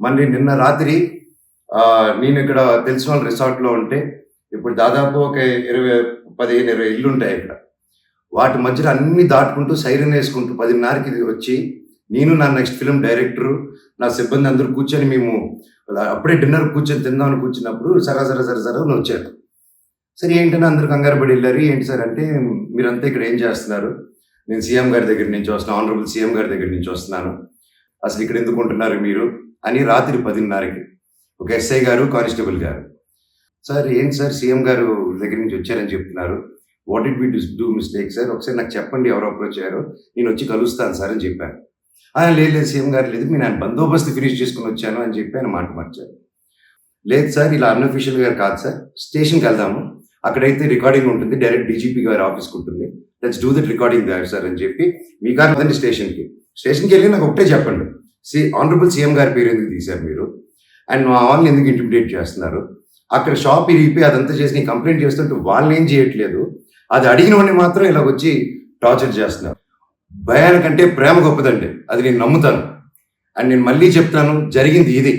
మళ్ళీ నిన్న రాత్రి నేను ఇక్కడ తెలిసిన వాళ్ళ రిసార్ట్లో ఉంటే ఇప్పుడు దాదాపు ఒక 15-20 ఇల్లు ఉంటాయి ఇక్కడ. వాటి మధ్యలో అన్ని దాటుకుంటూ సైరన్ వేసుకుంటూ 10:30కి వచ్చి నేను నా నెక్స్ట్ ఫిల్మ్ డైరెక్టరు నా సిబ్బంది అందరూ కూర్చొని మేము అప్పుడే డిన్నర్ కూర్చొని తిందామని కూర్చున్నప్పుడు సరా వచ్చారు. సరే ఏంటని అందరూ కంగారు పడి వెళ్ళారు. ఏంటి సార్ అంటే, మీరంతా ఇక్కడ ఏం చేస్తున్నారు? నేను సీఎం గారి దగ్గర నుంచి వస్తున్నాను, ఆనరబుల్ సీఎం గారి దగ్గర నుంచి వస్తున్నాను, అసలు ఇక్కడ ఎందుకు ఉంటున్నారు మీరు అని రాత్రి 10:30కి ఒక ఎస్ఐ గారు, కానిస్టేబుల్ గారు, సార్ ఏంటి సార్ సీఎం గారు దగ్గర నుంచి వచ్చారని చెప్తున్నారు, what did we do mistake sir, ఒకసారి నాకు చెప్పండి ఎవరు అప్రోచ్ అయ్యారో, నేను వచ్చి కలుస్తాను సార్ అని చెప్పాను. లేదు సీఎం గారు లేదు, నేను ఆయన బందోబస్తు ఫినిష్ చేసుకుని వచ్చాను అని చెప్పి ఆయన మాట మార్చారు. లేదు సార్ ఇలా అన్అఫీషియల్ గా కాదు సార్, స్టేషన్కి వెళ్దాము, అక్కడైతే రికార్డింగ్ ఉంటుంది, డైరెక్ట్ డీజీపీ గారి ఆఫీస్కి ఉంటుంది, let's do that recording there sir అని చెప్పి, మీ కారు వదండి స్టేషన్కి వెళ్ళి నాకు ఒకటే చెప్పండి, ఆనరబుల్ సీఎం గారి పేరు ఎందుకు తీశారు మీరు, అండ్ మా వాళ్ళని ఎందుకు ఇంటిమిడేట్ చేస్తున్నారు, అక్కడ షాప్ ఇరిగిపోయి అదంతా చేసి నేను కంప్లైంట్ చేస్తుంటే వాళ్ళని ఏం చేయట్లేదు, అది అడిగిన వాడిని మాత్రం ఇలా వచ్చి టార్చర్ చేస్తున్నారు. భయానికంటే ప్రేమ గొప్పదండి, అది నేను నమ్ముతాను. అండ్ నేను మళ్ళీ చెప్తాను, జరిగింది ఇది.